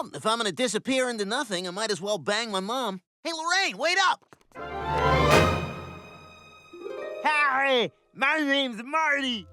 Well, if I'm gonna disappear into nothing, I might as well bang my mom. Hey, Lorraine, wait up! Harry, my name's Marty.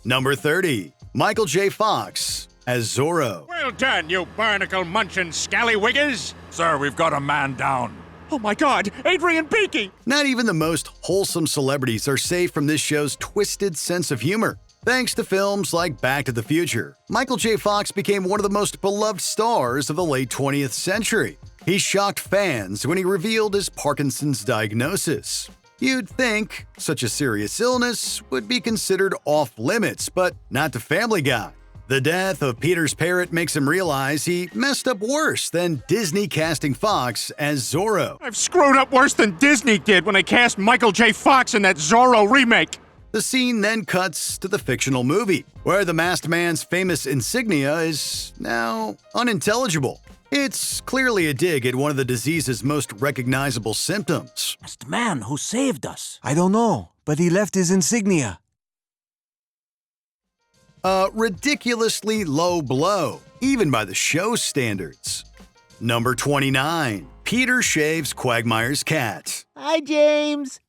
Number 30, Michael J. Fox as Zorro. Well done, you barnacle-munching scallywiggers! Sir, we've got a man down. Oh my God, Adrian Beakey! Not even the most wholesome celebrities are safe from this show's twisted sense of humor. Thanks to films like Back to the Future, Michael J. Fox became one of the most beloved stars of the late 20th century. He shocked fans when he revealed his Parkinson's diagnosis. You'd think such a serious illness would be considered off-limits, but not to Family Guy. The death of Peter's parrot makes him realize he messed up worse than Disney casting Fox as Zorro. I've screwed up worse than Disney did when they cast Michael J. Fox in that Zorro remake. The scene then cuts to the fictional movie, where the masked man's famous insignia is now unintelligible. It's clearly a dig at one of the disease's most recognizable symptoms. That's the man who saved us. I don't know, but he left his insignia. A ridiculously low blow, even by the show's standards. Number 29, Peter shaves Quagmire's cat. Hi, James.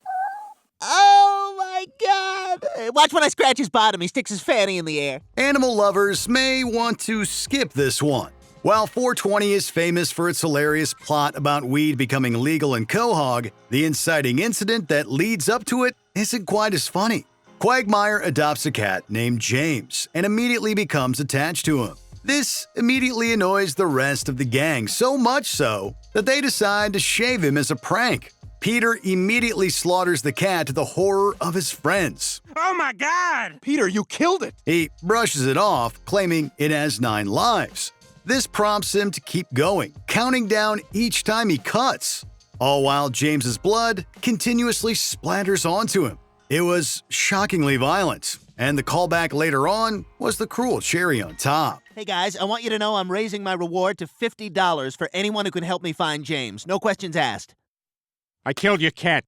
Oh, my God. Watch when I scratch his bottom. He sticks his fanny in the air. Animal lovers may want to skip this one. While 420 is famous for its hilarious plot about weed becoming legal in Quahog, the inciting incident that leads up to it isn't quite as funny. Quagmire adopts a cat named James and immediately becomes attached to him. This immediately annoys the rest of the gang, so much so that they decide to shave him as a prank. Peter immediately slaughters the cat to the horror of his friends. Oh my God! Peter, you killed it! He brushes it off, claiming it has 9 lives. This prompts him to keep going, counting down each time he cuts, all while James's blood continuously splatters onto him. It was shockingly violent, and the callback later on was the cruel cherry on top. Hey, guys, I want you to know I'm raising my reward to $50 for anyone who can help me find James. No questions asked. I killed your cat.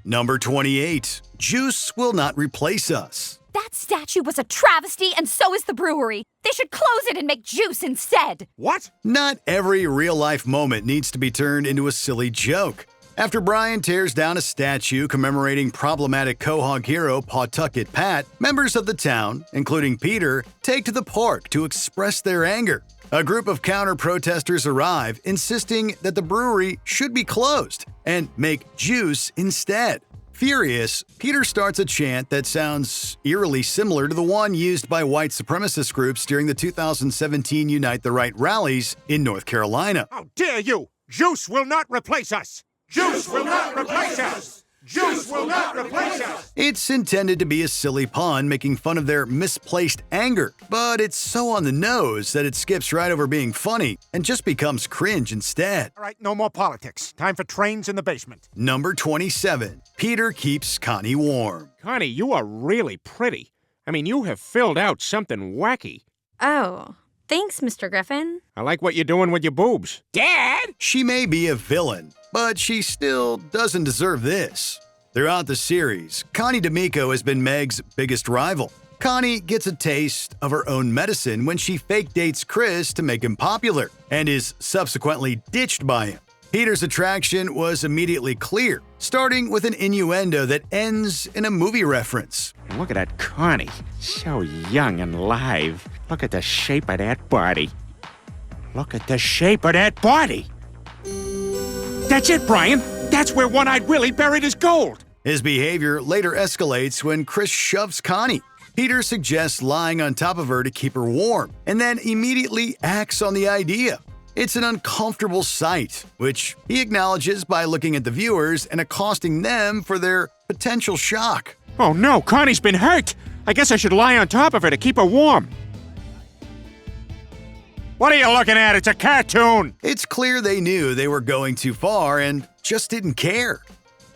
Number 28, Juice Will Not Replace Us. That statue was a travesty, and so is the brewery. They should close it and make juice instead. What? Not every real-life moment needs to be turned into a silly joke. After Brian tears down a statue commemorating problematic Quahog hero Pawtucket Pat, members of the town, including Peter, take to the park to express their anger. A group of counter-protesters arrive, insisting that the brewery should be closed and make juice instead. Furious, Peter starts a chant that sounds eerily similar to the one used by white supremacist groups during the 2017 Unite the Right rallies in North Carolina. How dare you! Juice will not replace us! Juice will not replace us! Juice will not replace us! It's intended to be a silly pun making fun of their misplaced anger, but it's so on the nose that it skips right over being funny and just becomes cringe instead. All right, no more politics. Time for trains in the basement. Number 27, Peter keeps Connie warm. Connie, you are really pretty. I mean, you have filled out something wacky. Oh, thanks, Mr. Griffin. I like what you're doing with your boobs. Dad? She may be a villain, but she still doesn't deserve this. Throughout the series, Connie D'Amico has been Meg's biggest rival. Connie gets a taste of her own medicine when she fake dates Chris to make him popular, and is subsequently ditched by him. Peter's attraction was immediately clear, starting with an innuendo that ends in a movie reference. Look at that Connie. So young and live. Look at the shape of that body. Look at the shape of that body. That's it, Brian. That's where One-Eyed Willie buried his gold. His behavior later escalates when Chris shoves Connie. Peter suggests lying on top of her to keep her warm, and then immediately acts on the idea. It's an uncomfortable sight, which he acknowledges by looking at the viewers and accosting them for their potential shock. Oh no, Connie's been hurt. I guess I should lie on top of her to keep her warm. What are you looking at? It's a cartoon! It's clear they knew they were going too far and just didn't care.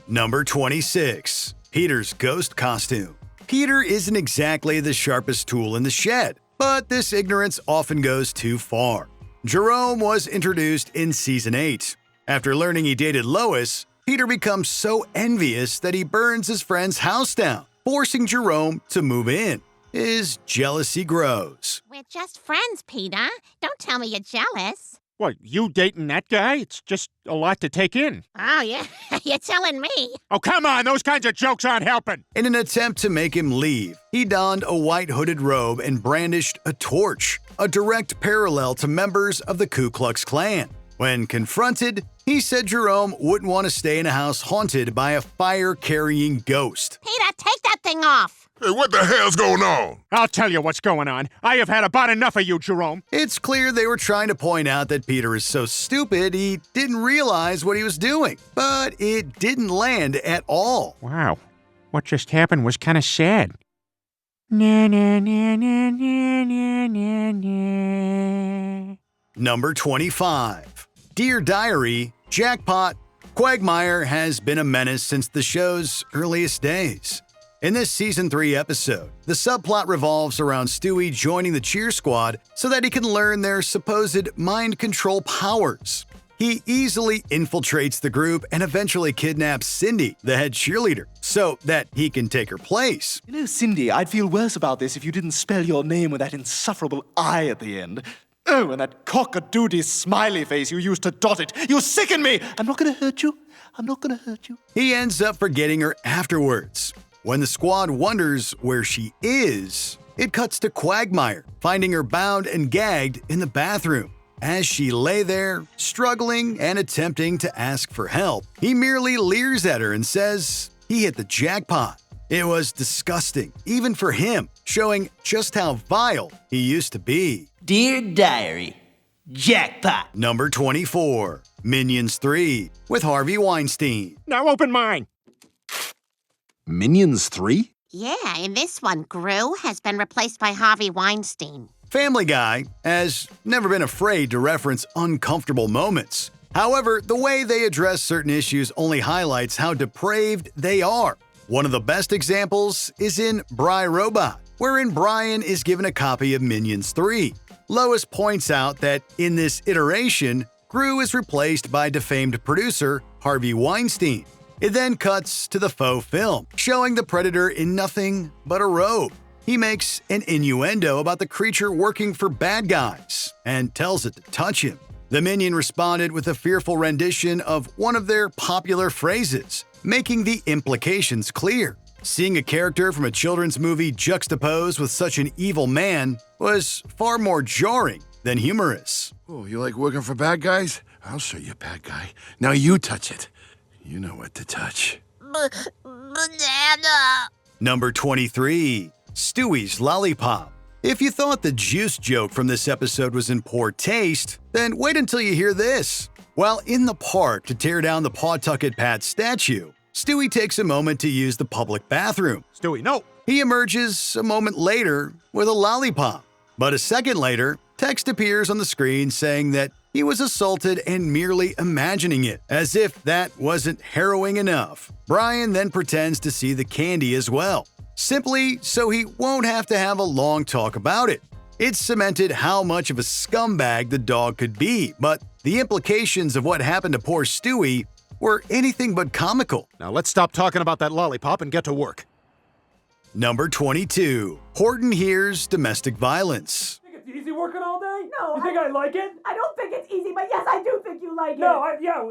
Number 26, Peter's ghost costume. Peter isn't exactly the sharpest tool in the shed, but this ignorance often goes too far. Jerome was introduced in Season 8. After learning he dated Lois, Peter becomes so envious that he burns his friend's house down, forcing Jerome to move in. is jealousy grows. We're just friends, Peter. Don't tell me you're jealous. What, you dating that guy? It's just a lot to take in. Oh, yeah? You're telling me. Oh, come on, those kinds of jokes aren't helping. In an attempt to make him leave, he donned a white hooded robe and brandished a torch, a direct parallel to members of the Ku Klux Klan. When confronted, he said Jerome wouldn't want to stay in a house haunted by a fire-carrying ghost. Peter, take that thing off. Hey, what the hell's going on? I'll tell you what's going on. I have had about enough of you, Jerome. It's clear they were trying to point out that Peter is so stupid he didn't realize what he was doing. But it didn't land at all. Wow. What just happened was kind of sad. Na, na, na, na, na, na, na, na. Number 25. Dear Diary, Jackpot, Quagmire has been a menace since the show's earliest days. In this Season 3 episode, the subplot revolves around Stewie joining the cheer squad so that he can learn their supposed mind control powers. He easily infiltrates the group and eventually kidnaps Cindy, the head cheerleader, so that he can take her place. You know, Cindy, I'd feel worse about this if you didn't spell your name with that insufferable I at the end. Oh, and that cock-a-doodle smiley face you used to dot it. You sicken me! I'm not gonna hurt you. I'm not gonna hurt you. He ends up forgetting her afterwards. When the squad wonders where she is, it cuts to Quagmire, finding her bound and gagged in the bathroom. As she lay there, struggling and attempting to ask for help, he merely leers at her and says he hit the jackpot. It was disgusting, even for him, showing just how vile he used to be. Dear Diary, Jackpot. Number 24, Minions 3, with Harvey Weinstein. Now open mine. Minions 3? Yeah, in this one, Gru has been replaced by Harvey Weinstein. Family Guy has never been afraid to reference uncomfortable moments. However, the way they address certain issues only highlights how depraved they are. One of the best examples is in Bry Robot, wherein Brian is given a copy of Minions 3. Lois points out that in this iteration, Gru is replaced by defamed producer Harvey Weinstein. It then cuts to the faux film, showing the Predator in nothing but a robe. He makes an innuendo about the creature working for bad guys and tells it to touch him. The Minion responded with a fearful rendition of one of their popular phrases, making the implications clear. Seeing a character from a children's movie juxtaposed with such an evil man was far more jarring than humorous. Oh, you like working for bad guys? I'll show you, bad guy. Now you touch it. You know what to touch. Banana. Number 23, Stewie's Lollipop. If you thought the juice joke from this episode was in poor taste, then wait until you hear this. While in the park to tear down the Pawtucket Pat statue, Stewie takes a moment to use the public bathroom. Stewie, no. He emerges a moment later with a lollipop. But a second later, text appears on the screen saying that he was assaulted and merely imagining it, as if that wasn't harrowing enough. Brian then pretends to see the candy as well, simply so he won't have to have a long talk about it. It cemented how much of a scumbag the dog could be, but the implications of what happened to poor Stewie were anything but comical. Now let's stop talking about that lollipop and get to work. Number 22, Horton hears domestic violence. It's easy working all day? No, You think I like it? I don't think it's easy, but yes, I do think you like it. No,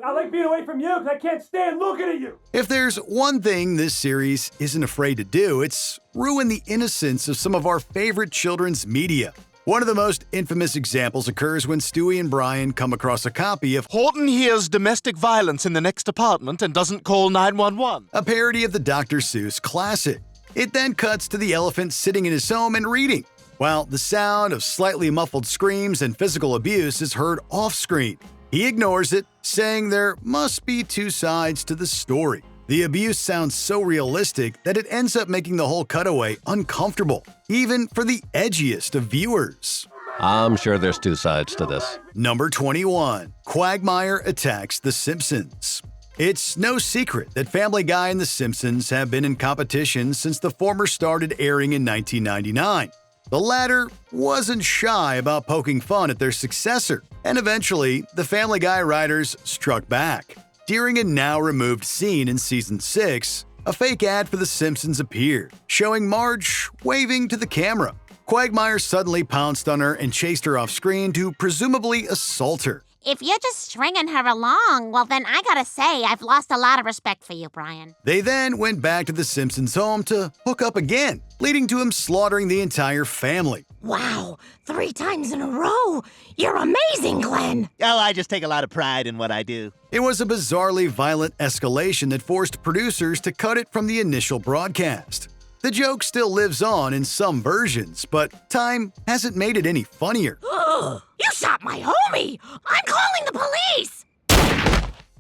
I like being away from you because I can't stand looking at you. If there's one thing this series isn't afraid to do, it's ruin the innocence of some of our favorite children's media. One of the most infamous examples occurs when Stewie and Brian come across a copy of Horton hears domestic violence in the next apartment and doesn't call 911. a parody of the Dr. Seuss classic. It then cuts to the elephant sitting in his home and reading, while the sound of slightly muffled screams and physical abuse is heard off-screen. He ignores it, saying there must be two sides to the story. The abuse sounds so realistic that it ends up making the whole cutaway uncomfortable, even for the edgiest of viewers. I'm sure there's two sides to this. Number 21, Quagmire attacks The Simpsons. It's no secret that Family Guy and The Simpsons have been in competition since the former started airing in 1999. The latter wasn't shy about poking fun at their successor, and eventually, the Family Guy writers struck back. During a now-removed scene in Season 6, A fake ad for The Simpsons appeared, showing Marge waving to the camera. Quagmire suddenly pounced on her and chased her off screen to presumably assault her. If you're just stringing her along, well then I gotta say, I've lost a lot of respect for you, Brian. They then went back to the Simpsons' home to hook up again, leading to him slaughtering the entire family. Wow, 3 times in a row. You're amazing, Glenn. Oh, I just take a lot of pride in what I do. It was a bizarrely violent escalation that forced producers to cut it from the initial broadcast. The joke still lives on in some versions, but time hasn't made it any funnier. Ugh, you shot my homie. I'm calling the police.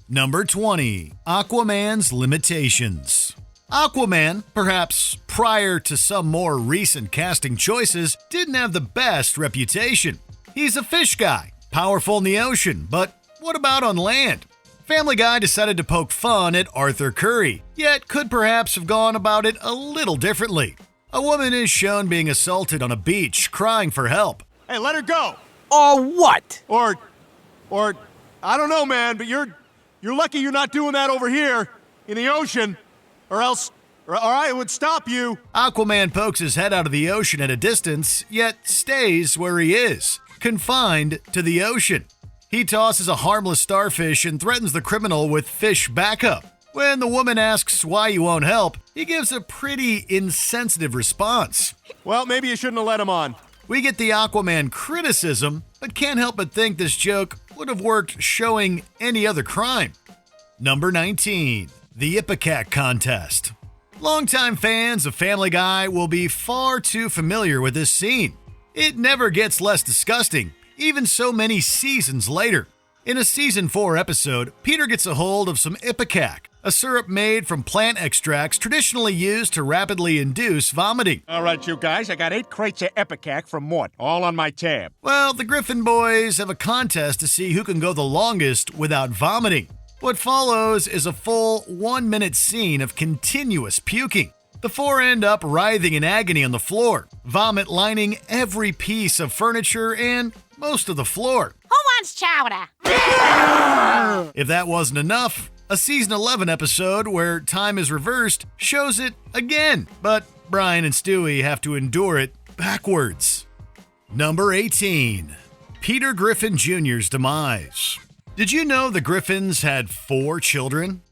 Number 20. Aquaman's limitations. Aquaman, perhaps prior to some more recent casting choices, didn't have the best reputation. He's a fish guy, powerful in the ocean, but what about on land? Family Guy decided to poke fun at Arthur Curry, yet could perhaps have gone about it a little differently. A woman is shown being assaulted on a beach, crying for help. Hey, let her go. Or what? Or, I don't know, man, but you're lucky you're not doing that over here in the ocean, or else I would stop you. Aquaman pokes his head out of the ocean at a distance, yet stays where he is, confined to the ocean. He tosses a harmless starfish and threatens the criminal with fish backup. When the woman asks why you won't help, he gives a pretty insensitive response. Well, maybe you shouldn't have let him on. We get the Aquaman criticism, but can't help but think this joke would have worked showing any other crime. Number 19. The Ipecac Contest. Longtime fans of Family Guy will be far too familiar with this scene. It never gets less disgusting, even so many seasons later. In a season 4 episode, Peter gets a hold of some ipecac, a syrup made from plant extracts traditionally used to rapidly induce vomiting. All right, you guys, I got 8 crates of ipecac from Mort, all on my tab. Well, the Griffin boys have a contest to see who can go the longest without vomiting. What follows is a full 1-minute scene of continuous puking. The 4 end up writhing in agony on the floor, vomit lining every piece of furniture and most of the floor. Who wants chowder? If that wasn't enough, a season 11 episode where time is reversed shows it again, but Brian and Stewie have to endure it backwards. Number 18. Peter Griffin Jr.'s demise. Did you know the Griffins had 4 children?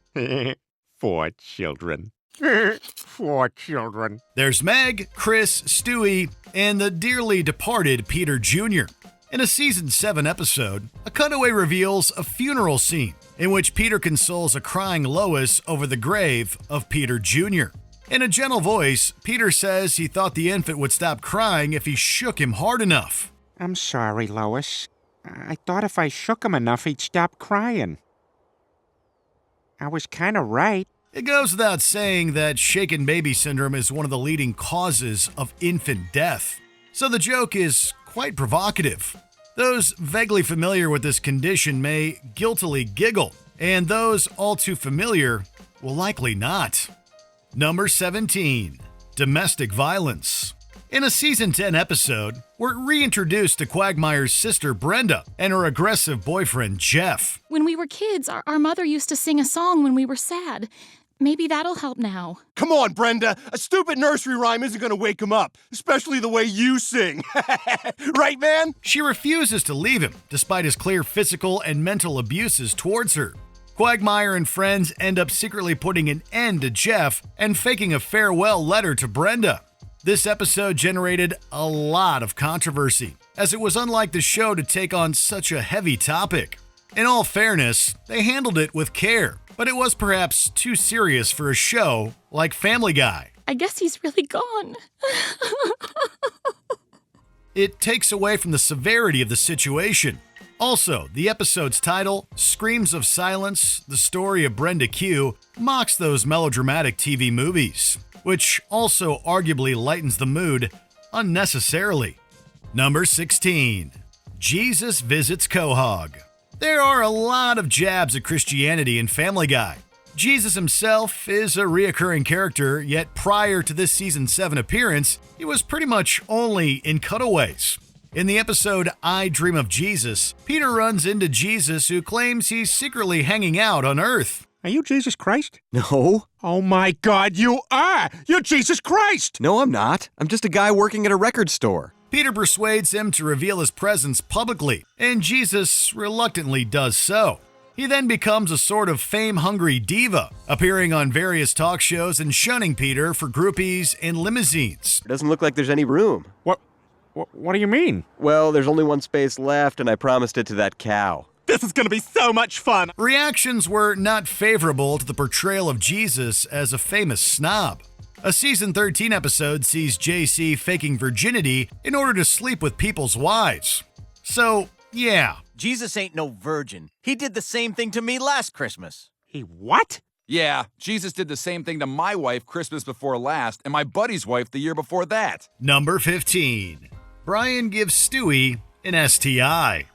4 children. 4 children. There's Meg, Chris, Stewie, and the dearly departed Peter Jr. In a season 7 episode, a cutaway reveals a funeral scene in which Peter consoles a crying Lois over the grave of Peter Jr. In a gentle voice, Peter says he thought the infant would stop crying if he shook him hard enough. I'm sorry, Lois. I thought if I shook him enough, he'd stop crying. I was kind of right. It goes without saying that shaken baby syndrome is one of the leading causes of infant death. So the joke is quite provocative. Those vaguely familiar with this condition may guiltily giggle, and those all too familiar will likely not. Number 17. Domestic violence. In a season 10 episode, we're reintroduced to Quagmire's sister Brenda and her aggressive boyfriend Jeff. When we were kids, our mother used to sing a song when we were sad. Maybe that'll help now. Come on, Brenda. A stupid nursery rhyme isn't going to wake him up, especially the way you sing. Right, man? She refuses to leave him, despite his clear physical and mental abuses towards her. Quagmire and friends end up secretly putting an end to Jeff and faking a farewell letter to Brenda. This episode generated a lot of controversy, as it was unlike the show to take on such a heavy topic. In all fairness, they handled it with care, but it was perhaps too serious for a show like Family Guy. I guess he's really gone. It takes away from the severity of the situation. Also, the episode's title, Screams of Silence, the story of Brenda Q, mocks those melodramatic TV movies, which also arguably lightens the mood unnecessarily. Number 16. Jesus Visits Quahog. There are a lot of jabs at Christianity in Family Guy. Jesus himself is a reoccurring character, yet prior to this season 7 appearance, he was pretty much only in cutaways. In the episode I Dream of Jesus, Peter runs into Jesus who claims he's secretly hanging out on Earth. Are you Jesus Christ? No. Oh my God, you are! You're Jesus Christ! No, I'm not. I'm just a guy working at a record store. Peter persuades him to reveal his presence publicly, and Jesus reluctantly does so. He then becomes a sort of fame-hungry diva, appearing on various talk shows and shunning Peter for groupies and limousines. It doesn't look like there's any room. What do you mean? Well, there's only one space left, and I promised it to that cow. This is gonna be so much fun! Reactions were not favorable to the portrayal of Jesus as a famous snob. A season 13 episode sees JC faking virginity in order to sleep with people's wives. So, yeah. Jesus ain't no virgin. He did the same thing to me last Christmas. He what? Yeah, Jesus did the same thing to my wife Christmas before last and my buddy's wife the year before that. Number 15. Brian gives Stewie an STI.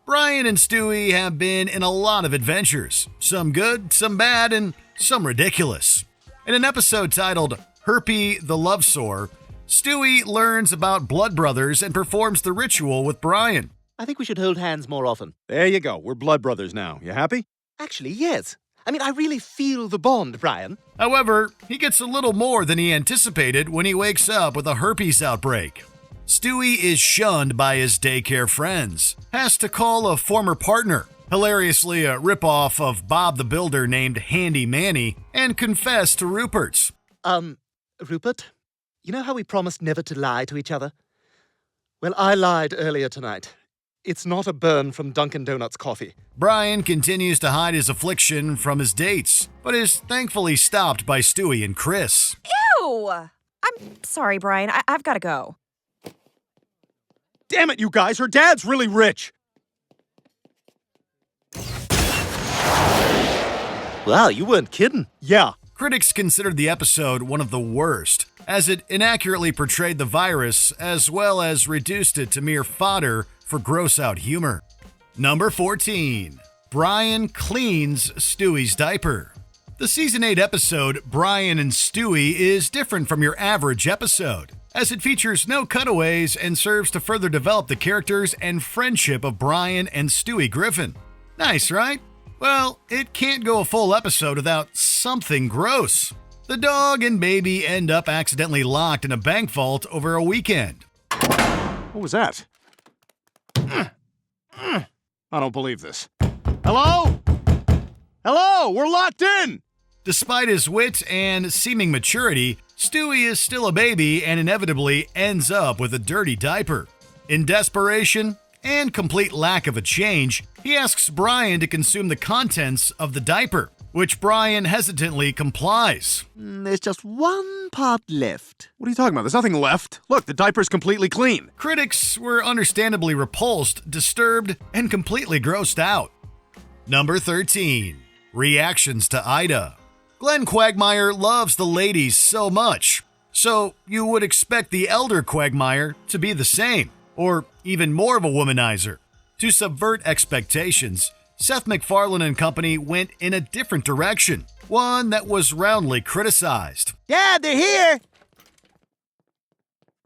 Brian and Stewie have been in a lot of adventures. Some good, some bad, and some ridiculous. In an episode titled Herpy the Love Sore, Stewie learns about blood brothers and performs the ritual with Brian. I think we should hold hands more often. There you go. We're blood brothers now. You happy? Actually, yes. I mean, I really feel the bond, Brian. However, he gets a little more than he anticipated when he wakes up with a herpes outbreak. Stewie is shunned by his daycare friends, has to call a former partner, hilariously a ripoff of Bob the Builder named Handy Manny, and confess to Rupert. Rupert, you know how we promised never to lie to each other? Well, I lied earlier tonight. It's not a burn from Dunkin' Donuts coffee. Brian continues to hide his affliction from his dates, but is thankfully stopped by Stewie and Chris. Ew! I'm sorry, Brian. I've got to go. Damn it, you guys. Her dad's really rich. Wow, you weren't kidding. Yeah. Critics considered the episode one of the worst, as it inaccurately portrayed the virus as well as reduced it to mere fodder for gross-out humor. Number 14. Brian cleans Stewie's diaper. The Season 8 episode, Brian and Stewie, is different from your average episode, as it features no cutaways and serves to further develop the characters and friendship of Brian and Stewie Griffin. Nice, right? Well, it can't go a full episode without something gross. The dog and baby end up accidentally locked in a bank vault over a weekend. What was that? I don't believe this. Hello? Hello? We're locked in! Despite his wit and seeming maturity, Stewie is still a baby and inevitably ends up with a dirty diaper. In desperation and complete lack of a change, he asks Brian to consume the contents of the diaper, which Brian hesitantly complies. There's just one part left. What are you talking about? There's nothing left. Look, the diaper's completely clean. Critics were understandably repulsed, disturbed, and completely grossed out. Number 13. Reactions to Ida. Glenn Quagmire loves the ladies so much, so you would expect the elder Quagmire to be the same, or even more of a womanizer. To subvert expectations, Seth MacFarlane and company went in a different direction, one that was roundly criticized. Dad, they're here!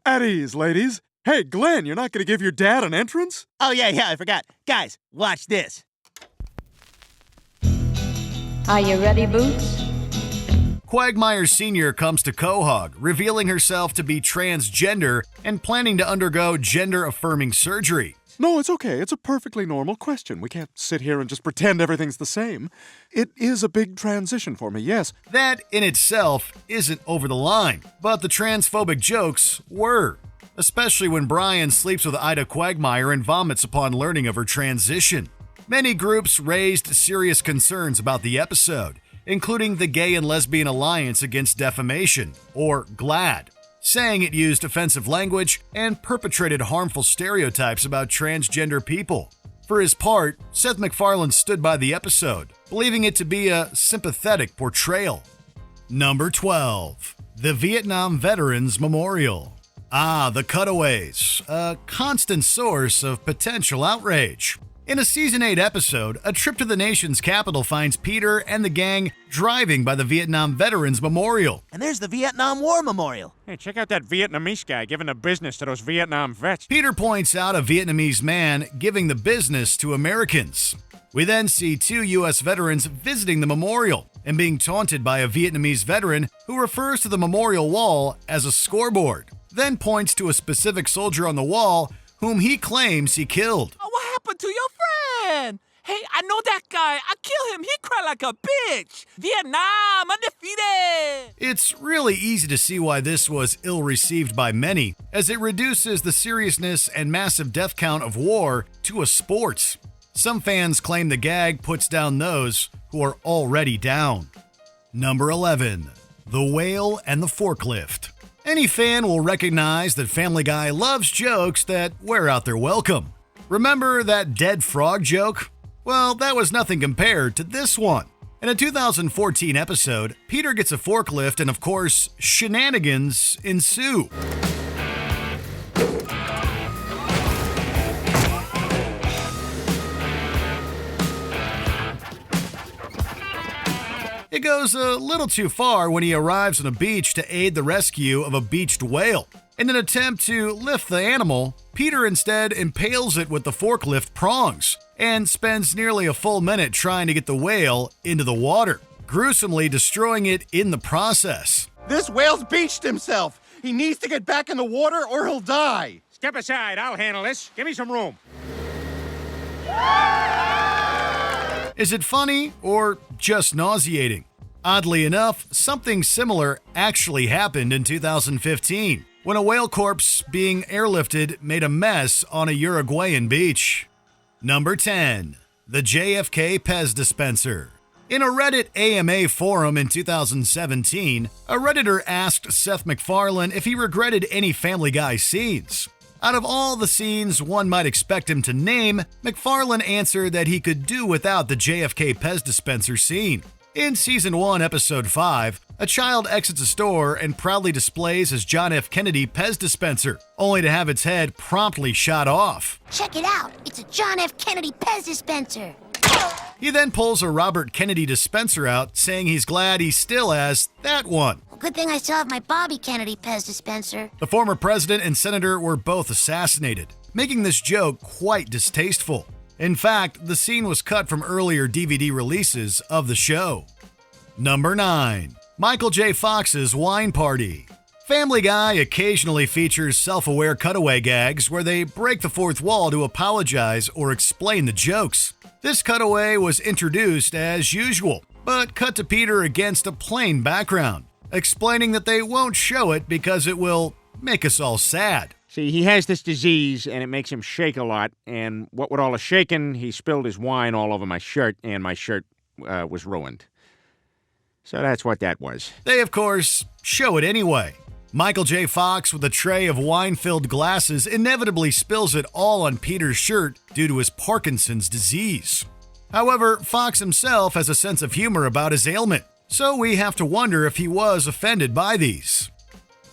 At ease, ladies. Hey, Glenn, you're not going to give your dad an entrance? Oh, yeah, I forgot. Guys, watch this. Are you ready, Boots? Quagmire Sr. comes to Quahog, revealing herself to be transgender and planning to undergo gender-affirming surgery. No, it's okay. It's a perfectly normal question. We can't sit here and just pretend everything's the same. It is a big transition for me, yes. That in itself isn't over the line, but the transphobic jokes were. Especially when Brian sleeps with Ida Quagmire and vomits upon learning of her transition. Many groups raised serious concerns about the episode, including the Gay and Lesbian Alliance Against Defamation, or GLAAD, saying it used offensive language and perpetrated harmful stereotypes about transgender people. For his part, Seth MacFarlane stood by the episode, believing it to be a sympathetic portrayal. Number 12. The Vietnam Veterans Memorial. The cutaways, a constant source of potential outrage. In a Season 8 episode, a trip to the nation's capital finds Peter and the gang driving by the Vietnam Veterans Memorial. And there's the Vietnam War Memorial. Hey, check out that Vietnamese guy giving the business to those Vietnam vets. Peter points out a Vietnamese man giving the business to Americans. We then see two U.S. veterans visiting the memorial, and being taunted by a Vietnamese veteran who refers to the memorial wall as a scoreboard, then points to a specific soldier on the wall whom he claims he killed. Oh, what happened to your friend? Hey, I know that guy. I killed him. He cried like a bitch. Vietnam, undefeated. It's really easy to see why this was ill-received by many, as it reduces the seriousness and massive death count of war to a sport. Some fans claim the gag puts down those who are already down. Number 11. The Whale and the Forklift. Any fan will recognize that Family Guy loves jokes that wear out their welcome. Remember that dead frog joke? Well, that was nothing compared to this one. In a 2014 episode, Peter gets a forklift and, of course, shenanigans ensue. It goes a little too far when he arrives on a beach to aid the rescue of a beached whale. In an attempt to lift the animal, Peter instead impales it with the forklift prongs and spends nearly a full minute trying to get the whale into the water, gruesomely destroying it in the process. This whale's beached himself. He needs to get back in the water or he'll die. Step aside, I'll handle this. Give me some room. Is it funny or just nauseating? Oddly enough, something similar actually happened in 2015, when a whale corpse being airlifted made a mess on a Uruguayan beach. Number 10. The JFK Pez dispenser. In a Reddit AMA forum in 2017, a Redditor asked Seth MacFarlane if he regretted any Family Guy scenes. Out of all the scenes one might expect him to name, MacFarlane answered that he could do without the JFK Pez dispenser scene. In Season 1, Episode 5, a child exits a store and proudly displays his John F. Kennedy Pez dispenser, only to have its head promptly shot off. Check it out. It's a John F. Kennedy Pez dispenser. He then pulls a Robert Kennedy dispenser out, saying he's glad he still has that one. Well, good thing I still have my Bobby Kennedy Pez dispenser. The former president and senator were both assassinated, making this joke quite distasteful. In fact, the scene was cut from earlier DVD releases of the show. Number 9. Michael J. Fox's Wine Party. Family Guy occasionally features self-aware cutaway gags where they break the fourth wall to apologize or explain the jokes. This cutaway was introduced as usual, but cut to Peter against a plain background, explaining that they won't show it because it will make us all sad. See, he has this disease, and it makes him shake a lot, and what with all the shaking, he spilled his wine all over my shirt, and my shirt was ruined. So that's what that was. They, of course, show it anyway. Michael J. Fox, with a tray of wine-filled glasses, inevitably spills it all on Peter's shirt due to his Parkinson's disease. However, Fox himself has a sense of humor about his ailment, so we have to wonder if he was offended by these.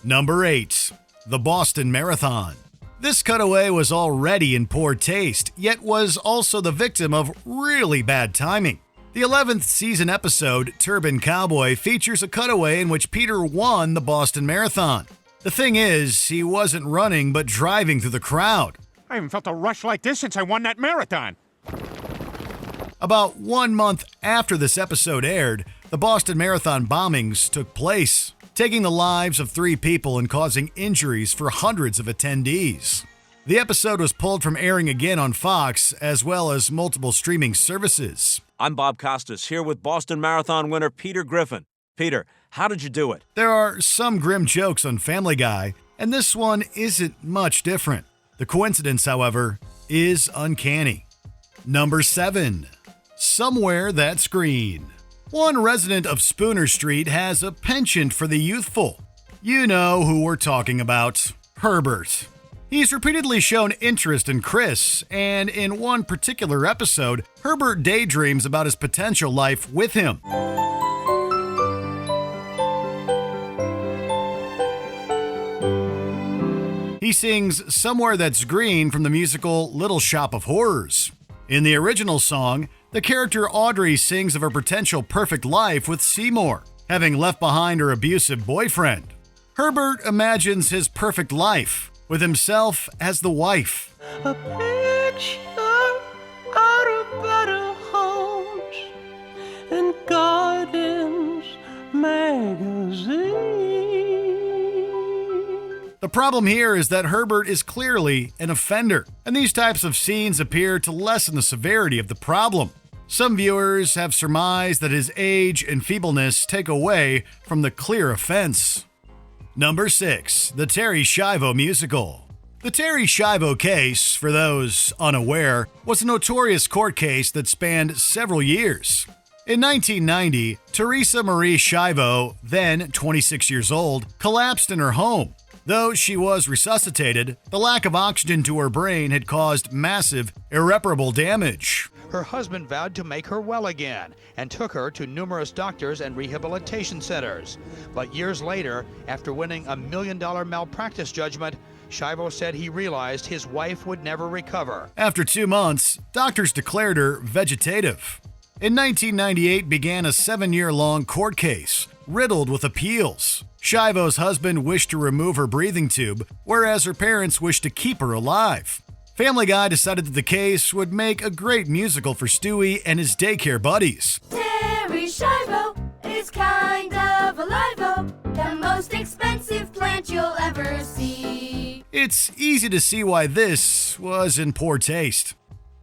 Number 8. The Boston Marathon. This cutaway was already in poor taste, yet was also the victim of really bad timing. The 11th season episode, Turban Cowboy, features a cutaway in which Peter won the Boston Marathon. The thing is, he wasn't running but driving through the crowd. I haven't felt a rush like this since I won that marathon. About 1 month after this episode aired, the Boston Marathon bombings took place, taking the lives of 3 people and causing injuries for hundreds of attendees. The episode was pulled from airing again on Fox, as well as multiple streaming services. I'm Bob Costas, here with Boston Marathon winner Peter Griffin. Peter, how did you do it? There are some grim jokes on Family Guy, and this one isn't much different. The coincidence, however, is uncanny. Number 7. Somewhere That's Green. One resident of Spooner Street has a penchant for the youthful. You know who we're talking about, Herbert. He's repeatedly shown interest in Chris, and in one particular episode, Herbert daydreams about his potential life with him. He sings Somewhere That's Green from the musical Little Shop of Horrors. In the original song, the character Audrey sings of her potential perfect life with Seymour, having left behind her abusive boyfriend. Herbert imagines his perfect life, with himself as the wife. A picture out of better homes and gardens The problem here is that Herbert is clearly an offender, and these types of scenes appear to lessen the severity of the problem. Some viewers have surmised that his age and feebleness take away from the clear offense. Number 6. The Terri Schiavo Musical. The Terri Schiavo case, for those unaware, was a notorious court case that spanned several years. In 1990, Teresa Marie Schiavo, then 26 years old, collapsed in her home. Though she was resuscitated, the lack of oxygen to her brain had caused massive, irreparable damage. Her husband vowed to make her well again and took her to numerous doctors and rehabilitation centers. But years later, after winning a $1 million malpractice judgment, Schiavo said he realized his wife would never recover. After 2 months, doctors declared her vegetative. In 1998 began a 7-year-long court case, riddled with appeals. Schiavo's husband wished to remove her breathing tube, whereas her parents wished to keep her alive. Family Guy decided that the case would make a great musical for Stewie and his daycare buddies. Terri Schiavo is kind of a live-o, the most expensive plant you'll ever see. It's easy to see why this was in poor taste.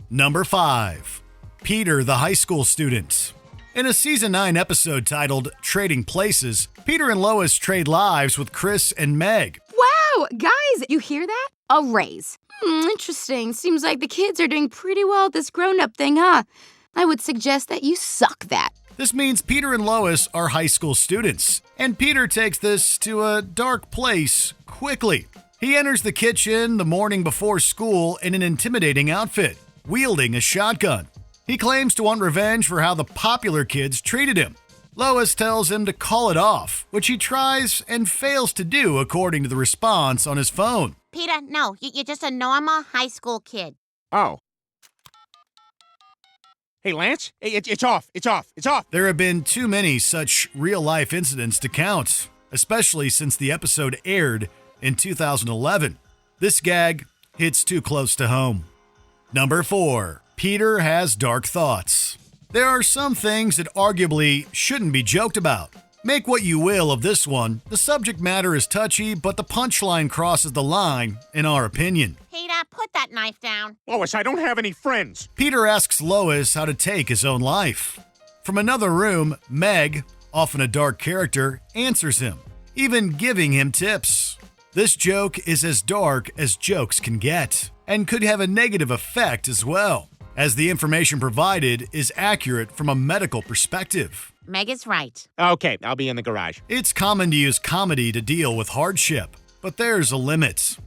Number 5. Peter the high school student. In a season 9 episode titled Trading Places, Peter and Lois trade lives with Chris and Meg. Wow, guys, you hear that? A raise. Interesting. Seems like the kids are doing pretty well at this grown-up thing, huh? I would suggest that you suck that. This means Peter and Lois are high school students, and Peter takes this to a dark place quickly. He enters the kitchen the morning before school in an intimidating outfit, wielding a shotgun. He claims to want revenge for how the popular kids treated him. Lois tells him to call it off, which he tries and fails to do according to the response on his phone. Peter, no, you're just a normal high school kid. Oh. Hey, Lance, it's off. There have been too many such real-life incidents to count, especially since the episode aired in 2011. This gag hits too close to home. Number 4. Peter has dark thoughts. There are some things that arguably shouldn't be joked about. Make what you will of this one. The subject matter is touchy, but the punchline crosses the line, in our opinion. Peter, put that knife down. Lois, I don't have any friends. Peter asks Lois how to take his own life. From another room, Meg, often a dark character, answers him, even giving him tips. This joke is as dark as jokes can get, and could have a negative effect as well, as the information provided is accurate from a medical perspective. Meg is right. Okay, I'll be in the garage. It's common to use comedy to deal with hardship, but there's a limit.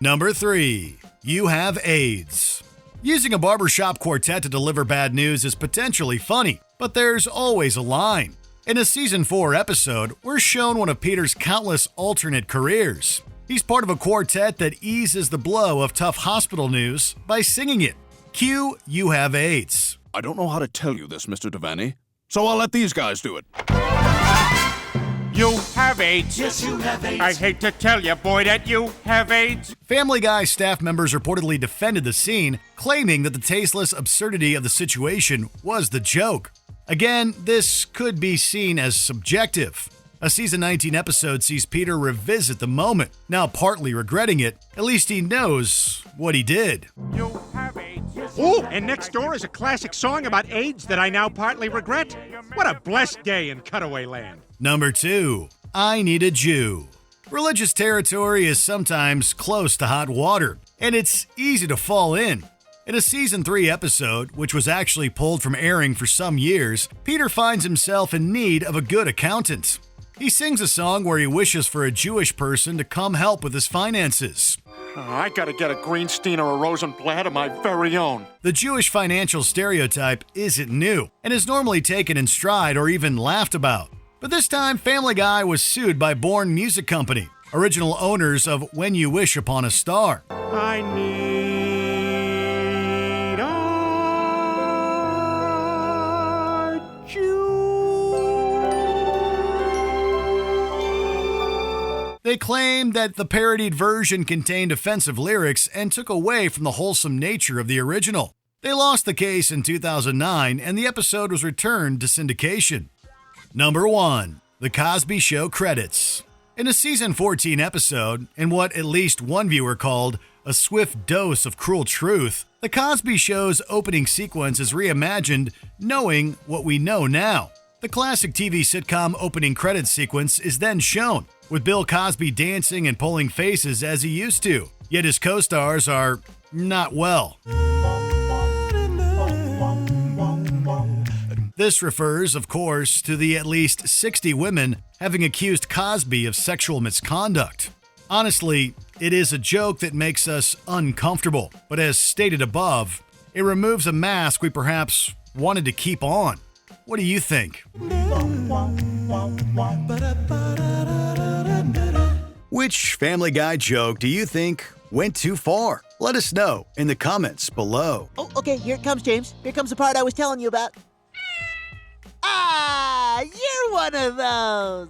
Number 3. You have AIDS. Using a barbershop quartet to deliver bad news is potentially funny, but there's always a line. In a season 4 episode, we're shown one of Peter's countless alternate careers. He's part of a quartet that eases the blow of tough hospital news by singing it. Cue You Have AIDS. I don't know how to tell you this, Mr. Devaney, so I'll let these guys do it. You have AIDS. Yes, you have AIDS. I hate to tell you, boy, that you have AIDS. Family Guy staff members reportedly defended the scene, claiming that the tasteless absurdity of the situation was the joke. Again, this could be seen as subjective. A season 19 episode sees Peter revisit the moment, now partly regretting it. At least he knows what he did. You have AIDS. Ooh, and next door is a classic song about AIDS that I now partly regret. What a blessed day in Cutaway Land. Number 2. I Need a Jew. Religious territory is sometimes close to hot water, and it's easy to fall in. In a season 3 episode, which was actually pulled from airing for some years, Peter finds himself in need of a good accountant. He sings a song where he wishes for a Jewish person to come help with his finances. I gotta get a Greenstein or a Rosenblatt of my very own. The Jewish financial stereotype isn't new, and is normally taken in stride or even laughed about. But this time, Family Guy was sued by Bourne Music Company, original owners of When You Wish Upon a Star. I need a Jew. They claimed that the parodied version contained offensive lyrics and took away from the wholesome nature of the original. They lost the case in 2009, and the episode was returned to syndication. Number 1. The Cosby Show credits. In a season 14 episode, in what at least one viewer called a swift dose of cruel truth, The Cosby Show's opening sequence is reimagined knowing what we know now. The classic TV sitcom opening credits sequence is then shown, with Bill Cosby dancing and pulling faces as he used to, yet his co-stars are not well. This refers, of course, to the at least 60 women having accused Cosby of sexual misconduct. Honestly, it is a joke that makes us uncomfortable, but as stated above, it removes a mask we perhaps wanted to keep on. What do you think? Which Family Guy joke do you think went too far? Let us know in the comments below. Oh, okay, here it comes, James. Here comes the part I was telling you about. Ah, you're one of those.